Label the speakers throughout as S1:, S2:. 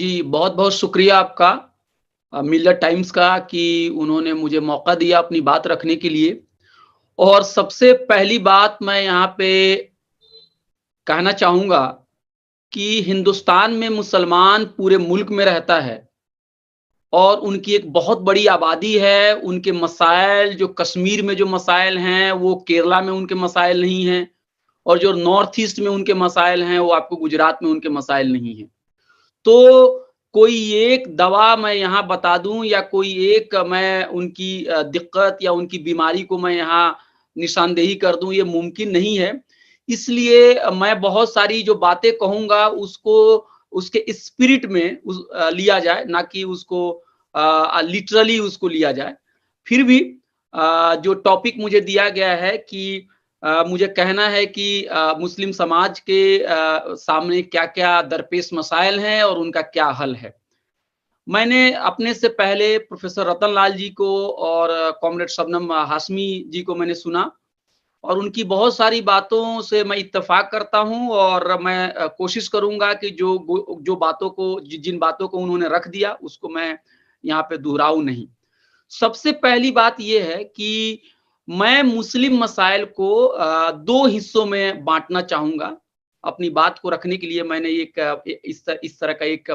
S1: जी, बहुत-बहुत शुक्रिया आपका मिल्लत टाइम्स का कि उन्होंने मुझे मौका दिया अपनी बात रखने के लिए। और सबसे पहली बात मैं यहाँ पे कहना चाहूँगा कि हिंदुस्तान में मुसलमान पूरे मुल्क में रहता है और उनकी एक बहुत बड़ी आबादी है। उनके मसाइल जो कश्मीर में जो मसाइल हैं, वो केरला में उनके मसाइल नहीं हैं और जो नॉर्थ ईस्ट में उनके मसाइल हैं, वो आपको गुजरात में उनके मसाइल नहीं हैं। तो कोई एक दवा मैं यहाँ बता दूँ या कोई एक मैं उनकी दिक्कत या उनकी बीमारी को मैं यहाँ निशानदेही कर दूँ, ये मुमकिन नहीं है। इसलिए मैं बहुत सारी जो बातें कहूँगा उसको उसके स्पिरिट में लिया जाए, ना कि उसको लिटरली उसको लिया जाए। फिर भी जो टॉपिक मुझे दिया गया है कि मुझे कहना है कि मुस्लिम समाज के सामने क्या-क्या दरपेश मसाइल हैं और उनका क्या हल है। मैंने अपने से पहले प्रोफ़ेसर रतन लाल जी को और कॉमरेड शबनम हाशमी जी को मैंने सुना और उनकी बहुत सारी बातों से मैं इत्तेफ़ाक करता हूँ और मैं कोशिश करूँगा कि जो बातों को जिन बातों को उन्होंने रख दिया, उसको मैं यहाँ पे दोहराऊँ नहीं। सबसे पहली बात ये है कि मैं मुस्लिम मसाइल को 2 हिस्सों में बाँटना चाहूँगा। अपनी बात को रखने के लिए मैंने एक इस तरह का एक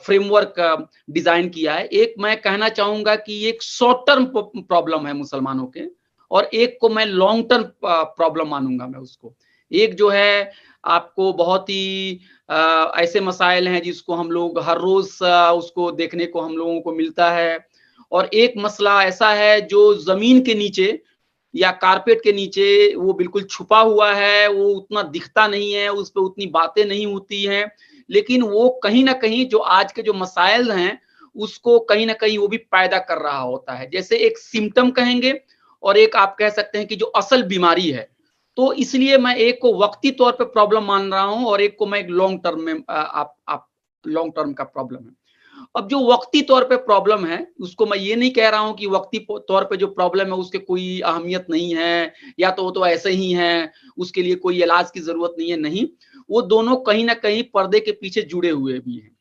S1: फ्रेमवर्क डिज़ाइन किया है। एक मैं कहना चाहूँगा कि एक शॉर्ट टर्म प्रॉब्लम है मुसलमानों के और एक को मैं लॉन्ग टर्म प्रॉब्लम मानूँगा मैं उसको। एक जो है आपको बहुत ही ऐसे मसाइल हैं जिसको हम लोग हर रोज़ उसको देखने को हम लोगों को मिलता है। और एक मसला ऐसा है जो ज़मीन के नीचे या कारपेट के नीचे वो बिल्कुल छुपा हुआ है, वो उतना दिखता नहीं है, उस पे उतनी बातें नहीं होती हैं, लेकिन वो कहीं न कहीं जो आज के जो मसाइल हैं, उसको कहीं न कहीं वो भी पैदा कर रहा होता है। जैसे एक सिम्पटम कहेंगे और एक आप कह सकते हैं कि जो असल बीमारी है। तो इसलिए मैं एक को वक़्ती तौर पे प्रॉब्लम मान रहा हूँ और एक को मैं एक लॉन्ग टर्म में आप लॉन्ग टर्म का प्रॉब्लम है। अब जो वक़्ती तौर पे प्रॉब्लम है, उसको मैं ये नहीं कह रहा हूँ कि वक़्ती तौर पे जो प्रॉब्लम है उसकी कोई अहमियत नहीं है, या तो वो तो ऐसे ही हैं, उसके लिए कोई इलाज की ज़रूरत नहीं है, नहीं। वो दोनों कहीं न कहीं पर्दे के पीछे जुड़े हुए भी हैं।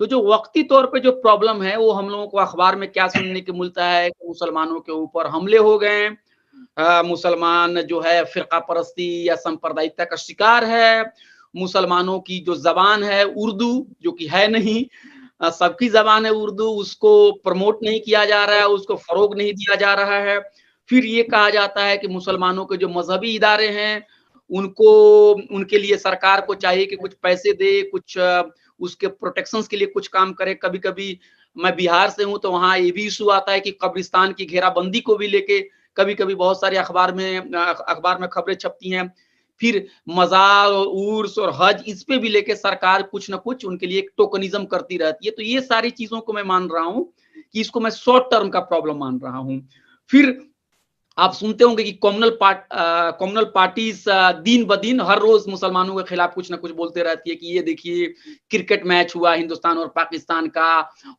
S1: तो जो वक़्ती तौर पे जो प्रॉब्लम है, वो हम लोगों को अखबार में क्या सुनने को मिलता है कि मुसलमानों के ऊपर हमले हो गए हैं। मुसलमान जो है फ़िरका परस्ती या सांप्रदायिकता का शिकार है। मुसलमानों की जो ज़बान है उर्दू, जो कि है नहीं, सबकी ज़बान है उर्दू, उसको प्रमोट नहीं किया जा रहा है, उसको फ़रोग़ नहीं दिया जा रहा है। फिर ये कहा जाता है कि मुसलमानों के जो मज़हबी इदारे हैं, उनको उनके लिए सरकार को चाहिए कि कुछ पैसे दे, कुछ उसके प्रोटेक्शंस के लिए कुछ काम करे। कभी-कभी मैं बिहार से हूँ, तो वहाँ ये भी इश्यू आता है कि कब्रिस्तान की घेराबंदी को भी लेके कभी-कभी बहुत सारे अखबार में खबरें छपती हैं। फिर मज़ार और उर्स और हज, इस पे भी लेके सरकार कुछ न कुछ उनके लिए एक टोकनिज़्म करती रहती है। तो ये सारी चीज़ों को मैं मान रहा हूँ कि इसको मैं शॉर्ट टर्म का प्रॉब्लम मान रहा हूँ। फिर आप सुनते होंगे कि कम्युनल पार्टीज़ दिन-ब-दिन हर रोज़ मुसलमानों के खिलाफ कुछ न कुछ बोलते रहती है कि ये देखिए क्रिकेट मैच हुआ हिंदुस्तान और पाकिस्तान का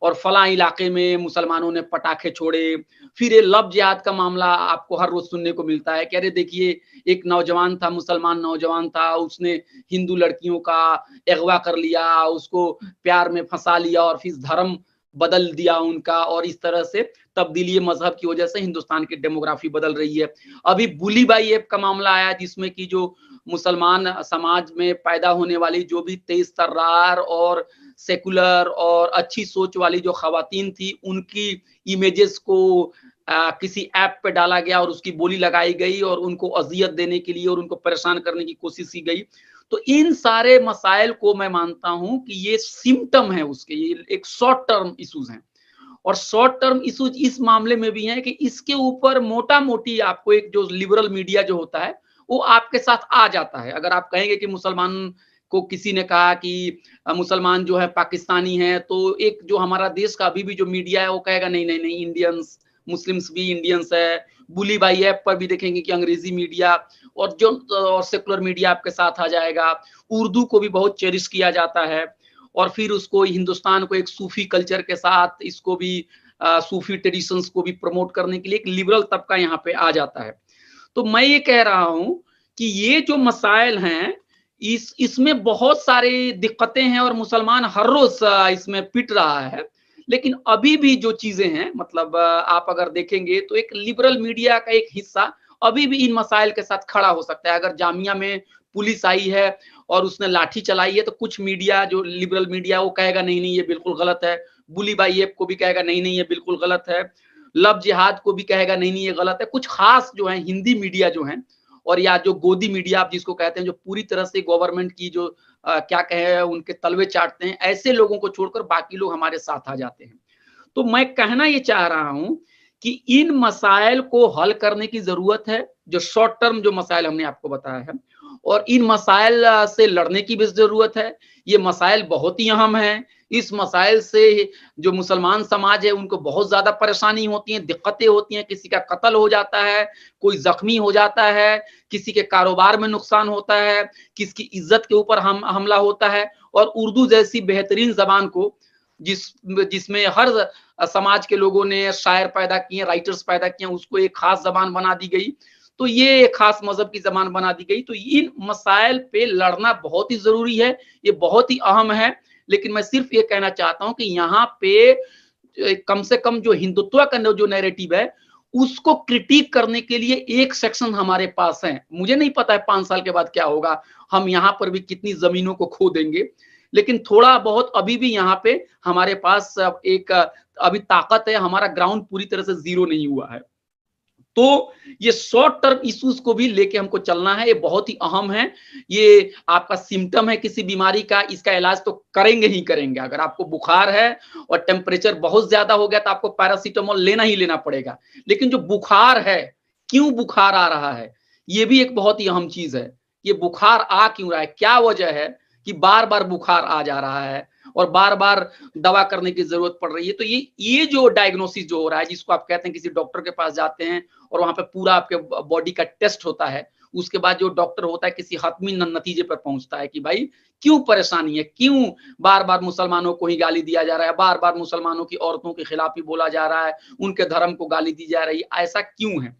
S1: और फलाँ इलाके में मुसलमानों ने पटाखे छोड़े। फिर ये लव जिहाद का मामला आपको हर रोज़ सुनने को मिलता है कि अरे देखिए, एक नौजवान था, मुसलमान नौजवान था, उसने हिंदू लड़कियों का अगवा कर लिया, उसको प्यार में फँसा लिया और फिर धर्म बदल दिया उनका, और इस तरह से तब्दीली मज़हब की वजह से हिंदुस्तान की डेमोग्राफी बदल रही है। अभी बुली बाई ऐप का मामला आया जिसमें कि जो मुसलमान समाज में पैदा होने वाली जो भी तेज़-तर्रार और सेकुलर और अच्छी सोच वाली जो ख़वातीन थी, उनकी इमेजेस को किसी ऐप पे डाला गया और उसकी बोली लगाई गई और उनको अज़ियत देने के लिए और उनको परेशान करने की कोशिश की गई। तो इन सारे मसाइल को मैं मानता हूँ कि ये सिम्पटम है उसके, ये एक शॉर्ट टर्म इश्यूज़ हैं। और शॉर्ट टर्म इश्यूज इस मामले में भी हैं कि इसके ऊपर मोटा-मोटी आपको एक जो लिबरल मीडिया जो होता है, वो आपके साथ आ जाता है। अगर आप कहेंगे कि मुसलमान को किसी ने कहा कि मुसलमान जो है पाकिस्तानी हैं, तो एक जो हमारा देश का अभी भी जो मीडिया है वो कहेगा नहीं, नहीं, नहीं, इंडियंस, मुस्लिम्स भी इंडियंस है। बुली बाई ऐप पर भी देखेंगे कि अंग्रेजी मीडिया और सेकुलर मीडिया आपके साथ आ जाएगा। उर्दू को भी बहुत चेरिश किया जाता है। और फिर उसको हिंदुस्तान को एक सूफी कल्चर के साथ इसको भी सूफी ट्रेडिशंस को भी प्रमोट करने के लिए एक लिबरल तबका यहाँ पे आ जाता है। तो मैं ये कह रहा हूँ कि ये जो मसाइल हैं, इसमें बहुत सारी दिक्कतें हैं और मुसलमान हर रोज इसमें पिट रहा है। लेकिन अभी भी जो चीजें हैं, मतलब आप अगर देखेंगे तो एक लिबरल मीडिया का एक हिस्सा अभी भी इन मसाइल के साथ खड़ा हो सकता है। अगर जामिया में पुलिस आई है और उसने लाठी चलाई है, तो कुछ मीडिया, जो लिबरल मीडिया, वो कहेगा नहीं नहीं ये बिल्कुल गलत है। बुली बाई ऐप को भी कहेगा नहीं नहीं ये बिल्कुल गलत है। लव जिहाद को भी कहेगा नहीं नहीं ये गलत है। कुछ खास जो है हिंदी मीडिया जो है, और या जो गोदी मीडिया आप जिसको कहते हैं, जो पूरी तरह से गवर्नमेंट की जो क्या कहे उनके तलवे चाटते हैं, ऐसे लोगों को छोड़कर बाकी लोग हमारे साथ आ जाते हैं। तो मैं कहना ये चाह रहा हूं कि इन मसाइल को हल करने की जरूरत है, जो शॉर्ट टर्म जो मसाइल हमने आपको बताया है, और इन मसाइल से लड़ने की भी जरूरत है। ये मसाइल बहुत ही अहम है। इस मसाइल से जो मुसलमान समाज है उनको बहुत ज्यादा परेशानी होती है, दिक्कतें होती हैं। किसी का कत्ल हो जाता है, कोई जख्मी हो जाता है, किसी के कारोबार में नुकसान होता है, किसकी इज्जत के ऊपर हमला होता है। और उर्दू जैसी बेहतरीन जबान को, जिसमें हर समाज के लोगों ने शायर पैदा किए, राइटर्स पैदा किए, उसको एक खास जबान बना दी गई। तो ये एक खास मजहब की जबान बना दी गई। तो इन मसाइल पे लड़ना बहुत ही जरूरी है, ये बहुत ही अहम है। लेकिन मैं सिर्फ ये कहना चाहता हूं कि यहाँ पे कम से कम जो हिंदुत्व का जो नैरेटिव है, उसको क्रिटिक करने के लिए एक सेक्शन हमारे पास है। मुझे नहीं पता है 5 साल के बाद क्या होगा, हम यहाँ पर भी कितनी जमीनों को खो देंगे, लेकिन थोड़ा बहुत अभी भी यहाँ पे हमारे पास एक अभी ताकत है। हमारा ग्राउंड पूरी तरह से जीरो नहीं हुआ है। तो ये शॉर्ट टर्म इश्यूज को भी लेके हमको चलना है, ये बहुत ही अहम है। ये आपका सिम्टम है किसी बीमारी का, इसका इलाज तो करेंगे ही करेंगे। अगर आपको बुखार है और टेम्परेचर बहुत ज्यादा हो गया तो आपको पैरासीटामोल लेना ही लेना पड़ेगा। लेकिन जो बुखार है, क्यों बुखार आ रहा है, ये भी एक बहुत ही अहम चीज है। ये बुखार आ क्यों रहा है, क्या वजह है कि बार बार बुखार आ जा रहा है और बार बार दवा करने की जरूरत पड़ रही है। तो ये जो डायग्नोसिस जो हो रहा है, जिसको आप कहते हैं किसी डॉक्टर के पास जाते हैं और वहां पे पूरा आपके बॉडी का टेस्ट होता है, उसके बाद जो डॉक्टर होता है किसी हतमी नतीजे पर पहुंचता है कि भाई क्यों परेशानी है, क्यों बार बार मुसलमानों को ही गाली दिया जा रहा है, बार बार मुसलमानों की औरतों के खिलाफ ही बोला जा रहा है, उनके धर्म को गाली दी जा रही है, ऐसा क्यों है।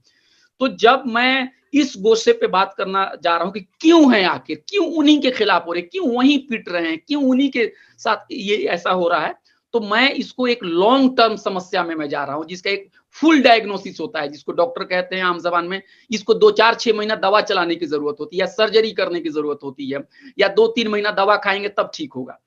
S1: तो जब मैं इस गोशे पे बात करना जा रहा हूं कि क्यों है, आखिर क्यों उन्हीं के खिलाफ हो रहे, क्यों वहीं पिट रहे हैं, क्यों उन्हीं के साथ ये ऐसा हो रहा है, तो मैं इसको एक लॉन्ग टर्म समस्या में मैं जा रहा हूं, जिसका एक फुल डायग्नोसिस होता है, जिसको डॉक्टर कहते हैं आम जबान में। इसको 2-4-6 महीना दवा चलाने की जरूरत होती है, या सर्जरी करने की जरूरत होती है, या 2-3 महीना दवा खाएंगे तब ठीक होगा।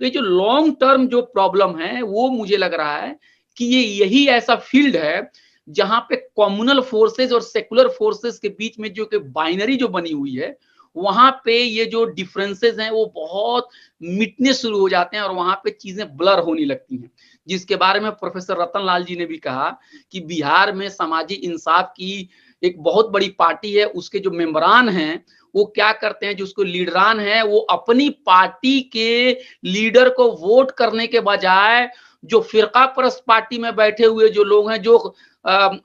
S1: तो ये जो लॉन्ग टर्म जो प्रॉब्लम है, वो मुझे लग रहा है कि ये यही ऐसा फील्ड है जहां पे कम्युनल फोर्सेस और सेकुलर फोर्सेस के बीच में जो कि बाइनरी जो बनी हुई है, वहां पे ये जो डिफरेंसेस हैं वो बहुत मिटने शुरू हो जाते हैं और वहां पे चीजें ब्लर होने लगती हैं। जिसके बारे में प्रोफेसर रतन लाल जी ने भी कहा कि बिहार में समाजी इंसाफ की एक बहुत बड़ी पार्टी है, उसके जो मेंबरान हैं वो क्या करते हैं, जो उसको लीडरान है, वो अपनी पार्टी के लीडर को वोट करने के बजाय जो फिरका परस्त पार्टी में बैठे हुए जो लोग हैं, जो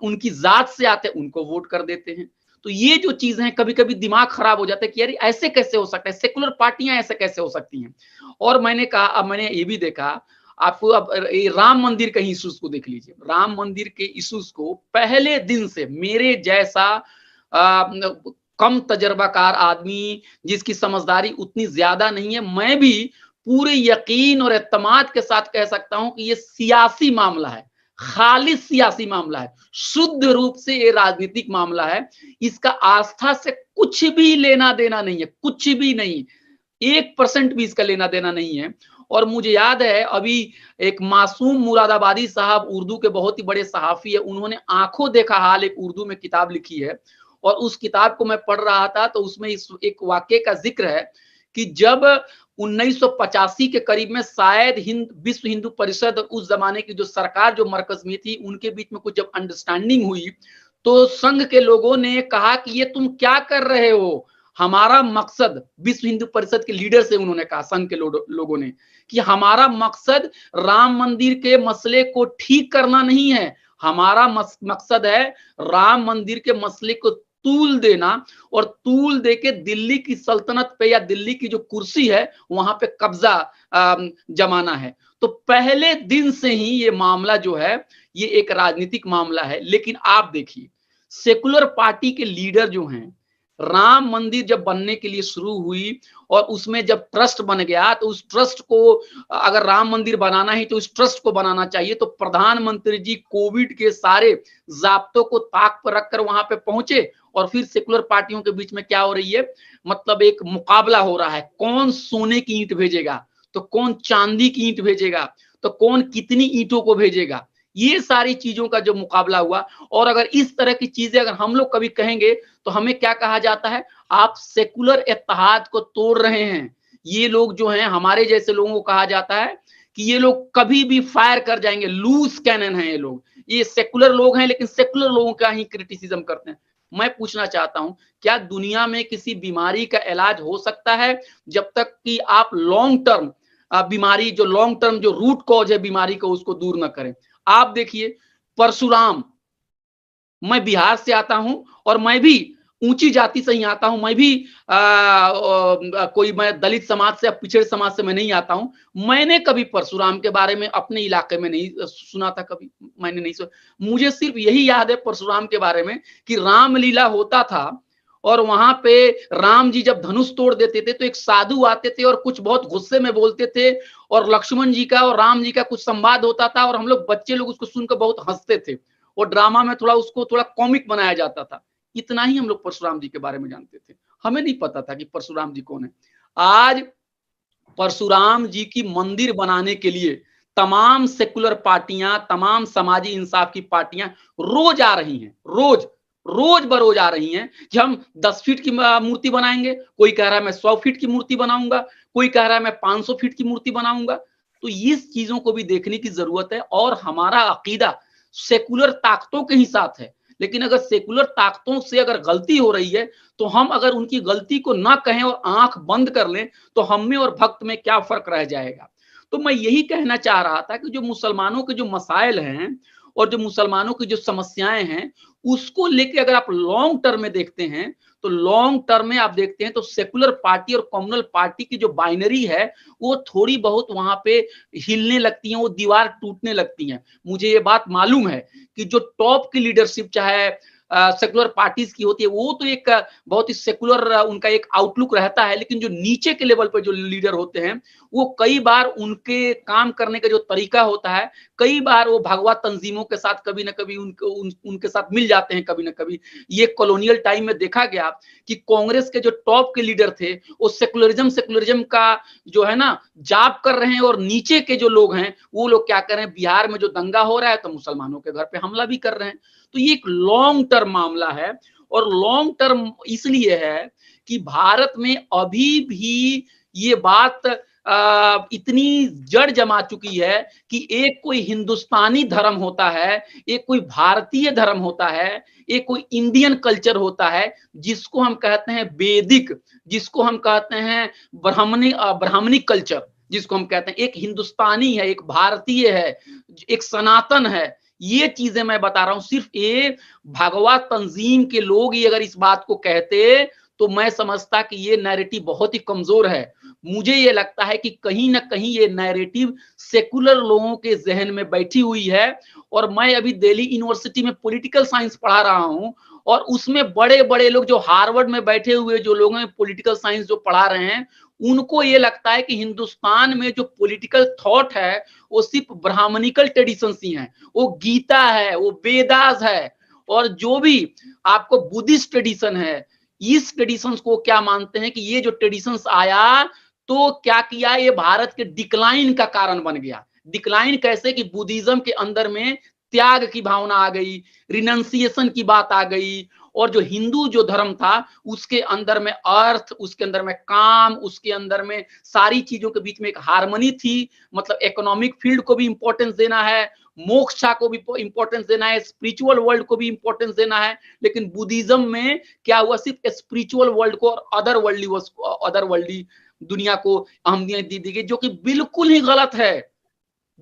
S1: उनकी जात से आते हैं, उनको वोट कर देते हैं। तो ये जो चीजें हैं, कभी कभी दिमाग खराब हो जाता है कि यार ऐसे कैसे हो सकता है, सेकुलर पार्टियां ऐसे कैसे हो सकती हैं। और मैंने कहा, अब मैंने ये भी देखा, आपको अब राम मंदिर के इश्यूज को देख लीजिए। राम मंदिर के इश्यूज को पहले दिन से मेरे जैसा कम तजर्बाकार आदमी, जिसकी समझदारी उतनी ज्यादा नहीं है, मैं भी पूरे यकीन और एतमाद के साथ कह सकता हूं कि ये सियासी मामला है, खालिस सियासी मामला है, शुद्ध रूप से ये राजनीतिक मामला है। इसका आस्था से कुछ भी लेना देना नहीं है, कुछ भी नहीं, 1% भी इसका लेना देना नहीं है। और मुझे याद है अभी एक मासूम मुरादाबादी साहब, उर्दू के बहुत ही बड़े सहाफी है, उन्होंने आंखों देखा हाल एक उर्दू में किताब लिखी है, और उस किताब को मैं पढ़ रहा था तो उसमें इस एक वाक्य का जिक्र है कि जब 1985 के करीब में शायद विश्व हिंदू परिषद, उस जमाने की जो सरकार जो मरकज में थी, उनके बीच में कुछ जब अंडरस्टैंडिंग हुई, तो संघ के लोगों ने कहा कि ये तुम क्या कर रहे हो, हमारा मकसद, विश्व हिंदू परिषद के लीडर से उन्होंने कहा, संघ के लोगों ने, कि हमारा मकसद राम मंदिर के मसले को ठीक करना नहीं है, हमारा मकसद है राम मंदिर के मसले को तूल देना, और तूल देके दिल्ली की सल्तनत पे या दिल्ली की जो कुर्सी है वहां पे कब्जा जमाना है। तो पहले दिन से ही ये मामला जो है ये एक राजनीतिक मामला है। लेकिन आप देखिए, सेकुलर पार्टी के लीडर जो हैं, राम मंदिर जब बनने के लिए शुरू हुई और उसमें जब ट्रस्ट बन गया तो उस ट्रस्ट को, अगर राम मंदिर बनाना है तो उस ट्रस्ट को बनाना चाहिए। तो प्रधानमंत्री जी कोविड के सारे जाब्तों को ताक पर रखकर वहां पे पहुंचे और फिर सेकुलर पार्टियों के बीच में क्या हो रही है, मतलब एक मुकाबला हो रहा है, कौन सोने की ईंट भेजेगा, तो कौन चांदी की ईंट भेजेगा, तो कौन कितनी ईंटों को भेजेगा। ये सारी चीजों का जो मुकाबला हुआ। और अगर इस तरह की चीजें अगर हम लोग कभी कहेंगे तो हमें क्या कहा जाता है, आप सेकुलर इत्तेहाद को तोड़ रहे हैं। ये लोग जो हैं, हमारे जैसे लोगों को कहा जाता है कि ये लोग कभी भी फायर कर जाएंगे, लूज कैनन है ये लोग। ये सेकुलर लोग हैं लेकिन सेकुलर लोगों का ही क्रिटिसिज्म करते हैं। मैं पूछना चाहता हूं, क्या दुनिया में किसी बीमारी का इलाज हो सकता है जब तक कि आप लॉन्ग टर्म बीमारी, जो लॉन्ग टर्म जो रूट कॉज है बीमारी को, उसको दूर न करें। आप देखिए परशुराम, मैं बिहार से आता हूं और मैं भी ऊंची जाति से ही आता हूं। मैं भी कोई, मैं दलित समाज से या पिछड़े समाज से मैं नहीं आता हूं। मैंने कभी परशुराम के बारे में अपने इलाके में नहीं सुना था, कभी मैंने नहीं सुना। मुझे सिर्फ यही याद है परशुराम के बारे में कि रामलीला होता था और वहां पे राम जी जब धनुष तोड़ देते थे तो एक साधु आते थे और कुछ बहुत गुस्से में बोलते थे और लक्ष्मण जी का और राम जी का कुछ संवाद होता था और हम लोग बच्चे लोग उसको सुनकर बहुत हंसते थे और ड्रामा में थोड़ा उसको थोड़ा कॉमिक बनाया जाता था। इतना ही हम लोग परशुराम जी के बारे में जानते थे, हमें नहीं पता था कि परशुराम जी कौन है। आज परशुराम जी की मंदिर बनाने के लिए तमाम सेकुलर पार्टियां, तमाम समाजी इंसाफ की पार्टियां रोज आ रही हैं, रोज रोज बरोज आ रही हैं कि हम 10 फीट की मूर्ति बनाएंगे, कोई कह रहा है मैं 100 फीट की मूर्ति बनाऊंगा, कोई कह रहा है मैं 500 फीट की मूर्ति बनाऊंगा। तो इस चीजों को भी देखने की जरूरत है। और हमारा अकीदा सेकुलर ताकतों के ही साथ है, लेकिन अगर सेकुलर ताकतों से अगर गलती हो रही है तो हम अगर उनकी गलती को ना कहें और आंख बंद कर लें तो हम में और भक्त में क्या फर्क रह जाएगा। तो मैं यही कहना चाह रहा था कि जो मुसलमानों के जो मसाइल हैं और जो मुसलमानों की जो समस्याएं हैं, उसको लेके अगर आप लॉन्ग टर्म में देखते हैं तो लॉन्ग टर्म में आप देखते हैं तो सेकुलर पार्टी और कम्युनल पार्टी की जो बाइनरी है वो थोड़ी बहुत वहां पे हिलने लगती है, वो दीवार टूटने लगती है। मुझे ये बात मालूम है कि जो टॉप की लीडरशिप चाहे सेकुलर पार्टीज की होती है वो तो एक बहुत ही सेकुलर उनका एक आउटलुक रहता है, लेकिन जो नीचे के लेवल पर जो लीडर होते हैं वो कई बार उनके काम करने का जो तरीका होता है, कई बार वो भगवा तंजीमों के साथ कभी ना कभी उनके साथ मिल जाते हैं कभी ना कभी। ये कॉलोनियल टाइम में देखा गया कि कांग्रेस के जो टॉप के लीडर थे वो सेकुलरिज्म का जो है ना जाप कर रहे हैं और नीचे के जो लोग हैं वो लोग क्या कर रहे हैं, बिहार में जो दंगा हो रहा है तो मुसलमानों के घर पे हमला भी कर रहे हैं। तो ये एक लॉन्ग टर्म मामला है और लॉन्ग टर्म इसलिए है कि भारत में अभी भी ये बात इतनी जड़ जमा चुकी है कि एक कोई हिंदुस्तानी धर्म होता है, एक कोई भारतीय धर्म होता है, एक कोई इंडियन कल्चर होता है जिसको हम कहते हैं वैदिक, जिसको हम कहते हैं ब्राह्मणिक कल्चर, जिसको हम कहते हैं एक हिंदुस्तानी है, एक भारतीय है, एक सनातन है। ये चीजें मैं बता रहा हूं, सिर्फ ये भगवा तंजीम के लोग ही अगर इस बात को कहते तो मैं समझता कि ये नैरेटिव बहुत ही कमजोर है। मुझे ये लगता है कि कहीं ना कहीं ये नैरेटिव सेकुलर लोगों के जहन में बैठी हुई है। और मैं अभी दिल्ली यूनिवर्सिटी में पॉलिटिकल साइंस पढ़ा रहा हूं और उसमें बड़े बड़े लोग जो हार्वर्ड में बैठे हुए जो लोग हैं पॉलिटिकल साइंस जो पढ़ा रहे हैं, उनको ये लगता है कि हिंदुस्तान में जो पॉलिटिकल थॉट है वो सिर्फ ब्राह्मणिकल ट्रेडिशंस ही हैं, वो गीता है, वो वेदास है। और जो भी आपको बुद्धिस्ट ट्रेडिशन है, इस ट्रेडिशंस को क्या मानते हैं कि ये जो ट्रेडिशंस आया तो क्या किया, ये भारत के डिक्लाइन का कारण बन गया। डिक्लाइन कैसे कि बुद्धिज्म के अंदर में त्याग की भावना आ गई, रिनंसिएशन की बात आ गई, और जो हिंदू जो धर्म था उसके अंदर में अर्थ, उसके अंदर में काम, उसके अंदर में सारी चीजों के बीच में एक हार्मनी थी। मतलब इकोनॉमिक फील्ड को भी इंपॉर्टेंस देना है, मोक्षा को भी इंपॉर्टेंस देना है, स्पिरिचुअल वर्ल्ड को भी इंपॉर्टेंस देना है। लेकिन बुद्धिज्म में क्या हुआ, सिर्फ स्पिरिचुअल वर्ल्ड को और अदर वर्ल्डली दुनिया को अहमियत दी गई, जो कि बिल्कुल ही गलत है,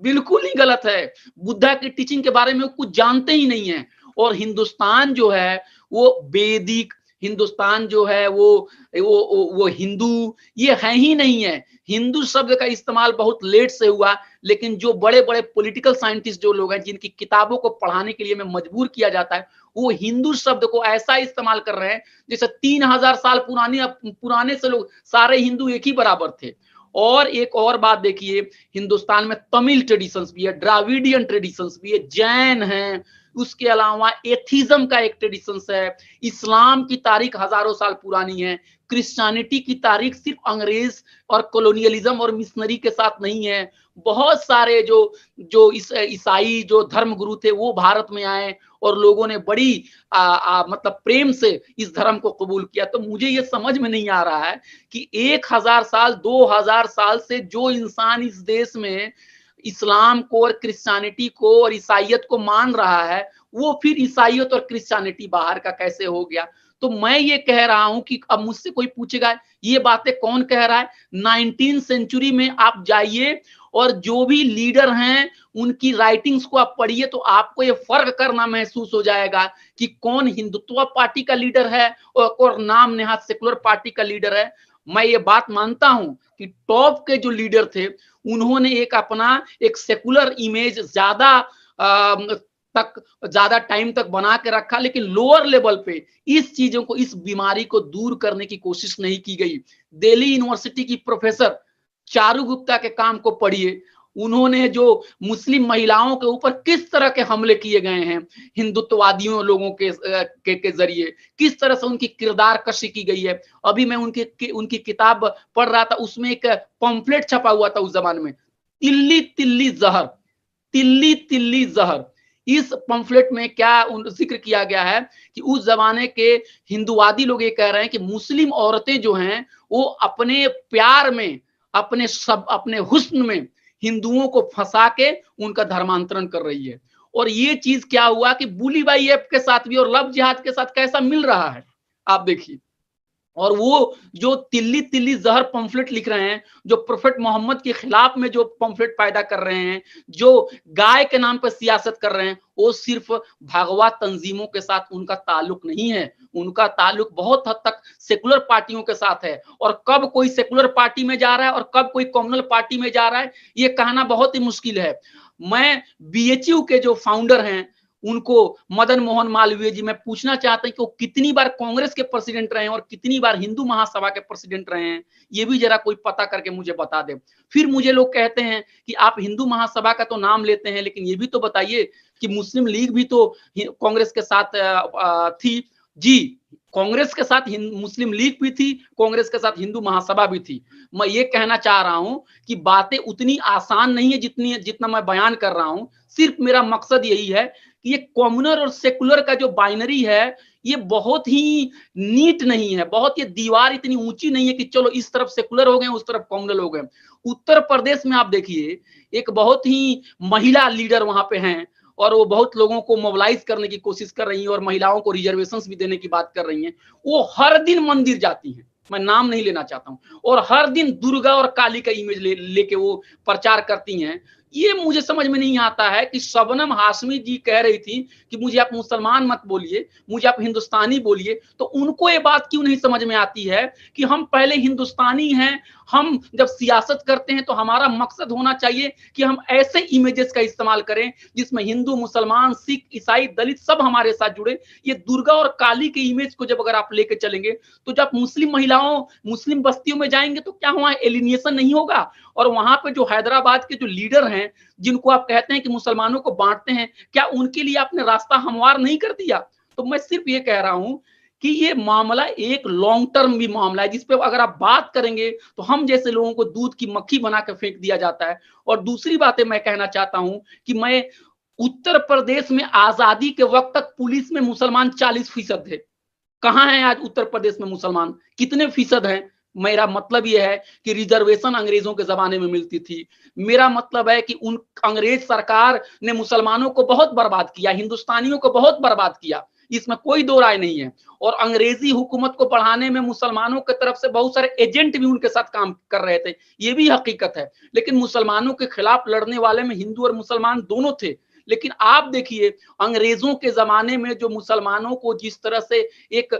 S1: बिल्कुल ही गलत है। बुद्धा की टीचिंग के बारे में कुछ जानते ही नहीं है। और हिंदुस्तान जो है वो वैदिक, हिंदुस्तान जो है वो हिंदू ये है ही नहीं है। हिंदू शब्द का इस्तेमाल बहुत लेट से हुआ, लेकिन जो बड़े-बड़े पॉलिटिकल साइंटिस्ट जो लोग हैं, जिनकी किताबों को पढ़ाने के लिए हमें मजबूर किया जाता है, वो हिंदू शब्द को ऐसा इस्तेमाल कर रहे हैं जैसे 3000 साल पुराने से लोग सारे हिंदू एक ही बराबर थे। और एक और बात देखिए, हिंदुस्तान में तमिल ट्रेडिशंस भी है, द्राविडियन ट्रेडिशंस भी है, जैन हैं, उसके अलावा एथिज्म का एक ट्रेडिशंस है, इस्लाम की तारीख हजारों साल पुरानी है, क्रिश्चियनिटी की तारीख सिर्फ अंग्रेज और कॉलोनियलिज्म और मिशनरी के साथ नहीं है। बहुत सारे जो जो ईसाई जो धर्म गुरु थे वो भारत में आए और लोगों ने बड़ी मतलब प्रेम से इस धर्म को कबूल किया। तो मुझे ये समझ में नहीं आ रहा है कि 1000 साल 2000 साल से जो इंसान इस देश में इस्लाम को और क्रिश्चियनिटी को और ईसाइयत को मान रहा है, वो फिर ईसाइयत और क्रिश्चियनिटी बाहर का कैसे हो गया। तो मैं ये कह रहा हूं कि अब मुझसे कोई पूछेगा ये बातें कौन कह रहा है, 19th सेंचुरी में आप जाइए और जो भी लीडर हैं उनकी राइटिंग्स को आप पढ़िए, तो आपको ये फर्क करना महसूस हो जाएगा कि कौन हिंदुत्व पार्टी का लीडर है और नाम नेहात सेकुलर पार्टी का लीडर है। मैं ये बात मानता हूं कि टॉप के जो लीडर थे उन्होंने एक अपना एक सेकुलर इमेज ज्यादा टाइम तक बना के रखा, लेकिन लोअर लेवल पे इस चीजों को, इस बीमारी को दूर करने की कोशिश नहीं की गई। दिल्ली यूनिवर्सिटी की प्रोफेसर चारू गुप्ता के काम को पढ़िए, उन्होंने जो मुस्लिम महिलाओं के ऊपर किस तरह के हमले किए गए हैं हिंदुत्ववादियों लोगों के जरिए, किस तरह से उनकी किरदार कशी की गई है। अभी मैं उनकी किताब पढ़ रहा था, उसमें एक पंफलेट छपा हुआ था उस जमाने में, तिल्ली तिल्ली जहर, तिल्ली तिल्ली जहर। इस पंफलेट में क्या जिक्र किया गया है कि उस जमाने के हिंदुवादी लोग ये कह रहे हैं कि मुस्लिम औरतें जो हैं वो अपने प्यार में, अपने हुस्न में हिंदुओं को फंसा के उनका धर्मांतरण कर रही है। और ये चीज क्या हुआ कि बुली बाई ऐप के साथ भी और लव जिहाद के साथ कैसा मिल रहा है, आप देखिए। और वो जो तिल्ली तिल्ली जहर पंफलेट लिख रहे हैं, जो प्रोफेट मोहम्मद के खिलाफ में जो पंफलेट पैदा कर रहे हैं, जो गाय के नाम पर सियासत कर रहे हैं, वो सिर्फ भगवा तंजीमों के साथ उनका ताल्लुक नहीं है, उनका ताल्लुक बहुत हद तक सेकुलर पार्टियों के साथ है। और कब कोई सेकुलर पार्टी में जा रहा है और कब कोई कम्युनल पार्टी में जा रहा है, ये कहना बहुत ही मुश्किल है। मैं बीएचयू के जो फाउंडर हैं उनको, मदन मोहन मालवीय जी, मैं पूछना चाहता हूं कि वो कितनी बार कांग्रेस के प्रेसिडेंट रहे हैं और कितनी बार हिंदू महासभा के प्रेसिडेंट रहे हैं, ये भी जरा कोई पता करके मुझे बता दे। फिर मुझे लोग कहते हैं कि आप हिंदू महासभा का तो नाम लेते हैं, लेकिन ये भी तो बताइए कि मुस्लिम लीग भी तो कांग्रेस के साथ थी। जी, कांग्रेस के साथ मुस्लिम लीग भी थी, कांग्रेस के साथ हिंदू महासभा भी थी। मैं ये कहना चाह रहा हूं कि बातें उतनी आसान नहीं है जितना मैं बयान कर रहा हूं। सिर्फ मेरा मकसद यही है कि ये कॉम्युनल और सेकुलर का जो बाइनरी है, ये बहुत ही नीट नहीं है, बहुत ये दीवार इतनी ऊंची नहीं है कि चलो इस तरफ सेकुलर हो गए उस तरफ कॉम्युनल हो गए। उत्तर प्रदेश में आप देखिए, एक बहुत ही महिला लीडर वहां पे हैं और वो बहुत लोगों को मोबिलाइज करने की कोशिश कर रही हैं और महिलाओं को रिजर्वेशंस भी देने की बात कर रही हैं। वो हर दिन मंदिर जाती हैं, मैं नाम नहीं लेना चाहता हूं, और हर दिन दुर्गा और काली का इमेज लेके वो प्रचार करती हैं। ये मुझे समझ में नहीं आता है कि शबनम हाशमी जी कह रही थी कि मुझे आप मुसलमान मत बोलिए, मुझे आप हिंदुस्तानी बोलिए, तो उनको ये बात क्यों नहीं समझ में आती है कि हम पहले हिंदुस्तानी हैं। हम जब सियासत करते हैं तो हमारा मकसद होना चाहिए कि हम ऐसे इमेजेस का इस्तेमाल करें जिसमें हिंदू, मुसलमान, सिख, ईसाई, दलित सब हमारे साथ जुड़े। ये दुर्गा और काली के इमेज को जब अगर आप लेके चलेंगे, तो जब मुस्लिम महिलाओं, मुस्लिम बस्तियों में जाएंगे तो क्या वहां एलिनिएशन नहीं होगा? और वहां पे जो हैदराबाद के जो लीडर हैं, जिनको आप कहते हैं कि मुसलमानों को बांटते हैं, क्या उनके लिए आपने रास्ता हमवार नहीं कर दिया? तो मैं सिर्फ ये कह रहा हूं कि ये मामला एक लॉन्ग टर्म भी मामला है, जिसपे अगर आप बात करेंगे तो हम जैसे लोगों को दूध की मक्खी बना के फेंक दिया जाता है। और दूसरी बातें मैं कहना चाहता हूं कि मैं उत्तर प्रदेश में आजादी के वक्त तक पुलिस में मुसलमान 40% थे। कहां है आज उत्तर प्रदेश में मुसलमान? कितने फीसद हैं? मेरा मतलब यह है कि रिजर्वेशन अंग्रेजों के जमाने में मिलती थी। मेरा मतलब है कि उन अंग्रेज सरकार ने मुसलमानों को बहुत बर्बाद किया, हिंदुस्तानियों को बहुत बर्बाद किया, इसमें कोई दो राय नहीं है। और अंग्रेजी हुकूमत को बढ़ाने में मुसलमानों की तरफ से बहुत सारे एजेंट भी उनके साथ काम कर रहे थे, ये भी हकीकत है। लेकिन मुसलमानों के खिलाफ लड़ने वाले में हिंदू और मुसलमान दोनों थे। लेकिन आप देखिए अंग्रेजों के जमाने में जो मुसलमानों को जिस तरह से एक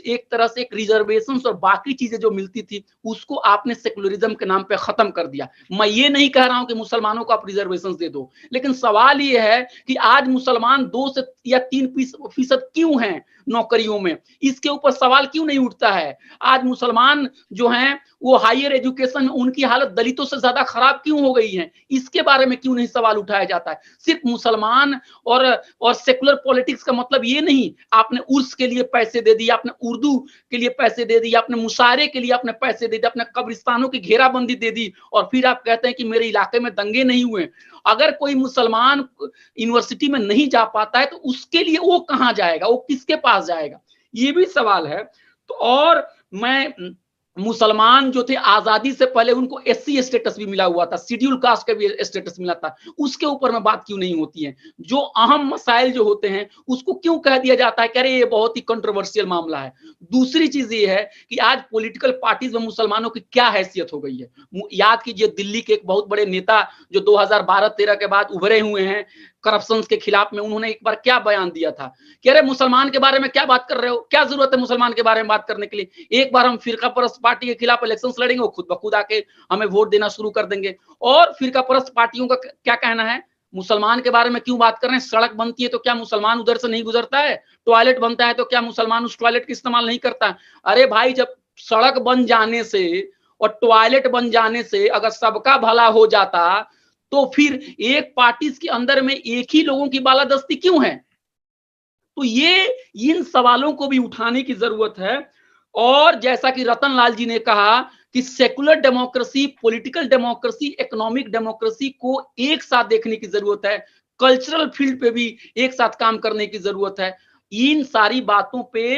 S1: एक रिजर्वेशन और बाकी चीजें जो मिलती थी, उसको आपने सेकुलरिज्म के नाम पे खत्म कर दिया। मैं ये नहीं कह रहा हूं कि मुसलमानों को आप रिजर्वेशन दे दो, लेकिन सवाल ये है कि आज मुसलमान 2 से या 3% क्यों हैं नौकरियों में, इसके ऊपर सवाल क्यों नहीं उठता है। आज मुसलमान जो हैं वो हायर एजुकेशन में उनकी हालत दलितों से ज्यादा खराब क्यों हो गई है, इसके बारे में क्यों नहीं सवाल उठाया जाता है। सिर्फ मुसलमान और सेकुलर पॉलिटिक्स का मतलब ये नहीं आपने उर्स के लिए पैसे दे दिए, आपने उर्दू के लिए पैसे दे दिए, आपने मुशायरे के लिए आपने पैसे दे दिए, आपने कब्रिस्तानों की घेराबंदी दे दी, और फिर आप कहते हैं कि मेरे इलाके में दंगे नहीं हुए। अगर कोई मुसलमान यूनिवर्सिटी में नहीं जा पाता है तो उसके लिए वो कहां जाएगा, वो किसके पास जाएगा, ये भी सवाल है। तो और मैं मुसलमान जो थे आजादी से पहले उनको एससी स्टेटस भी मिला हुआ था, शेड्यूल कास्ट का भी स्टेटस मिला था, उसके ऊपर में बात क्यों नहीं होती है। जो अहम मसाइल जो होते हैं उसको क्यों कह दिया जाता है कि अरे ये बहुत ही कंट्रोवर्शियल मामला है। दूसरी चीज ये है कि आज पॉलिटिकल पार्टीज में मुसलमानों की क्या हैसियत हो गई है। याद कीजिए दिल्ली के एक बहुत बड़े नेता जो 2012-13 के बाद उभरे हुए हैं करप्शन के खिलाफ में, उन्होंने एक बार क्या बयान दिया था कि अरे मुसलमान के बारे में क्या बात कर रहे हो, क्या जरूरत है मुसलमान के बारे में बात करने के लिए, एक बार हम फिरका परस्त पार्टी के खिलाफ इलेक्शंस लड़ेंगे, वो खुद ब खुद आके हमें वोट देना शुरू कर देंगे। और फिरका परस्त पार्टियों का क्या कहना है, मुसलमान के बारे में क्यों बात कर रहे हैं, सड़क बनती है तो क्या मुसलमान उधर से नहीं गुजरता है, टॉयलेट बनता है तो क्या मुसलमान उस टॉयलेट का इस्तेमाल नहीं करता। अरे भाई जब सड़क बन जाने से और टॉयलेट बन जाने से अगर सबका भला हो जाता तो फिर एक पार्टी के अंदर में एक ही लोगों की बालादस्ती क्यों है। तो ये इन सवालों को भी उठाने की जरूरत है। और जैसा कि रतन लाल जी ने कहा कि secular democracy, political democracy, economic democracy को एक साथ देखने की जरूरत है, कल्चरल फील्ड पे भी एक साथ काम करने की जरूरत है। इन सारी बातों पे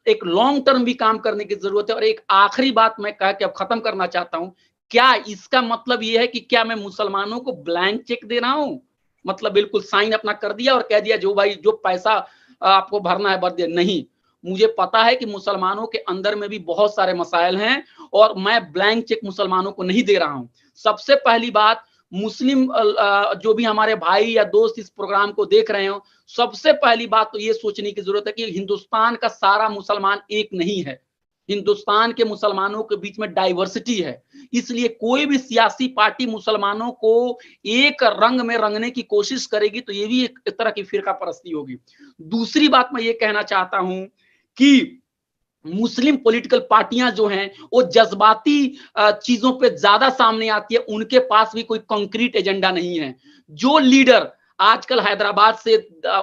S1: एक लॉन्ग टर्म भी काम करने की जरूरत है। और एक आखिरी बात मैं कह के अब खत्म करना चाहता हूं, क्या इसका मतलब यह है कि क्या मैं मुसलमानों को ब्लैंक चेक दे रहा हूं, मतलब बिल्कुल साइन अपना कर दिया और कह दिया जो भाई जो पैसा आपको भरना है भर दिया। नहीं, मुझे पता है कि मुसलमानों के अंदर में भी बहुत सारे मसाइल हैं और मैं ब्लैंक चेक मुसलमानों को नहीं दे रहा हूं। सबसे पहली बात, मुस्लिम जो भी हमारे भाई या दोस्त इस प्रोग्राम को देख रहे हो, सबसे पहली बात तो ये सोचने की जरूरत है कि हिंदुस्तान का सारा मुसलमान एक नहीं है। हिंदुस्तान के मुसलमानों के बीच में डाइवर्सिटी है, इसलिए कोई भी सियासी पार्टी मुसलमानों को एक रंग में रंगने की कोशिश करेगी तो ये भी एक तरह की फिरका परस्ती होगी। दूसरी बात मैं ये कहना चाहता हूं कि मुस्लिम पॉलिटिकल पार्टियां जो हैं वो जज्बाती चीजों पे ज्यादा सामने आती है, उनके पास भी कोई कंक्रीट एजेंडा नहीं है। जो लीडर आजकल हैदराबाद से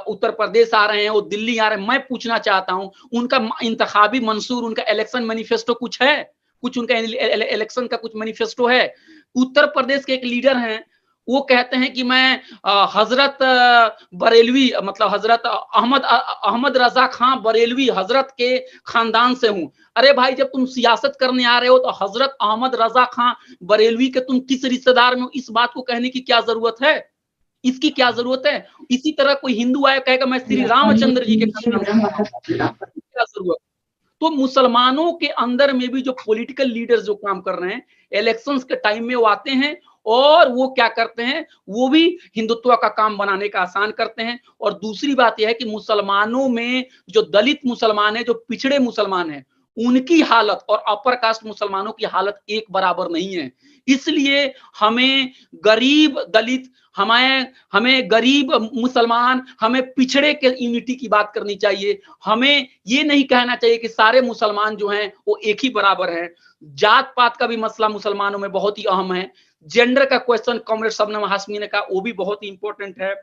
S1: उत्तर प्रदेश आ रहे हैं, वो दिल्ली आ रहे हैं, मैं पूछना चाहता हूं उनका इंतखाबी मंसूर, उनका इलेक्शन मैनिफेस्टो कुछ है, कुछ उनका इलेक्शन का कुछ मैनिफेस्टो है। उत्तर प्रदेश के एक लीडर हैं, वो कहते हैं कि मैं हजरत बरेलवी, मतलब हजरत अहमद रजा खां बरेलवी हजरत के खानदान से हूं। अरे भाई जब तुम सियासत करने आ रहे हो तो हजरत अहमद रजा खां बरेलवी के तुम किस रिश्तेदार में हो, इस बात को कहने की क्या जरूरत है, इसकी क्या जरूरत है। इसी तरह कोई हिंदू आया कहेगा मैं श्री रामचंद्र जी के खानदान से हूं, क्या जरूरत। तो मुसलमानों के अंदर में भी जो पॉलिटिकल लीडर्स जो काम कर रहे हैं, इलेक्शंस के टाइम में वो आते हैं और वो क्या करते हैं, वो भी हिंदुत्व का काम बनाने का आसान करते हैं। और दूसरी बात यह है कि मुसलमानों में जो दलित मुसलमान है, जो पिछड़े मुसलमान है, उनकी हालत और अपर कास्ट मुसलमानों की हालत एक बराबर नहीं है। इसलिए हमें गरीब दलित, हमें गरीब मुसलमान, हमें पिछड़े के यूनिटी की बात करनी चाहिए। हमें ये नहीं कहना चाहिए कि सारे मुसलमान जो हैं वो एक ही बराबर हैं। जात पात का भी मसला मुसलमानों में बहुत ही अहम है। जेंडर का क्वेश्चन कॉमरेड शबनम हाशमी ने कहा, वो भी बहुत ही इंपॉर्टेंट है।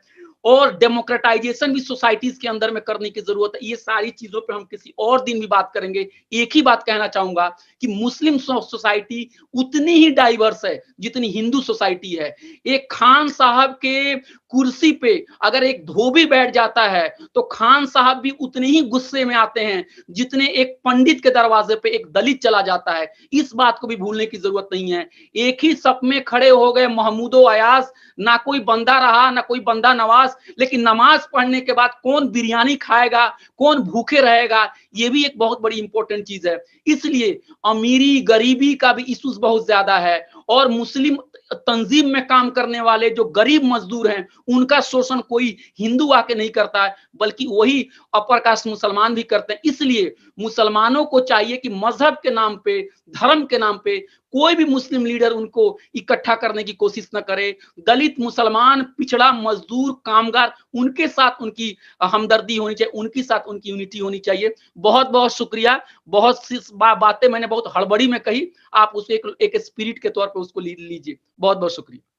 S1: और डेमोक्रेटाइजेशन भी सोसाइटीज के अंदर में करने की जरूरत है। ये सारी चीजों पे हम किसी और दिन भी बात करेंगे। एक ही बात कहना चाहूंगा कि मुस्लिम सोसाइटी उतनी ही डाइवर्स है जितनी हिंदू सोसाइटी है। एक खान साहब के कुर्सी पे अगर एक धोबी बैठ जाता है तो खान साहब भी उतने ही गुस्से में आते हैं जितने एक पंडित के दरवाजे पे एक दलित चला जाता है। इस बात को भी भूलने की जरूरत नहीं है। एक ही सप में खड़े हो गए महमूदो अयाज, ना कोई बंदा रहा ना कोई बंदा नवाज, लेकिन नमाज पढ़ने के बाद कौन बिरयानी खाएगा, कौन भूखे रहेगा, ये भी एक बहुत बड़ी इंपॉर्टेंट चीज है। इसलिए अमीरी गरीबी का भी इश्यूज बहुत ज्यादा है और मुस्लिम तंजीम में काम करने वाले जो गरीब मजदूर हैं, उनका शोषण कोई हिंदू आके नहीं करता है, बल्कि वही अपर कास्ट मुसलमान भी करते हैं। इसलिए मुसलमानों को चाहिए कि मजहब के नाम पे, धर्म के नाम पे कोई भी मुस्लिम लीडर उनको इकट्ठा करने की कोशिश न करे। दलित, मुसलमान, पिछड़ा, मजदूर, कामगार, उनके साथ उनकी हमदर्दी होनी चाहिए, उनके साथ उनकी यूनिटी होनी चाहिए। बहुत बहुत शुक्रिया। बहुत सी बातें मैंने बहुत हड़बड़ी में कही, आप उसे एक स्पिरिट के तौर पे उसको लीजिए। बहुत बहुत शुक्रिया।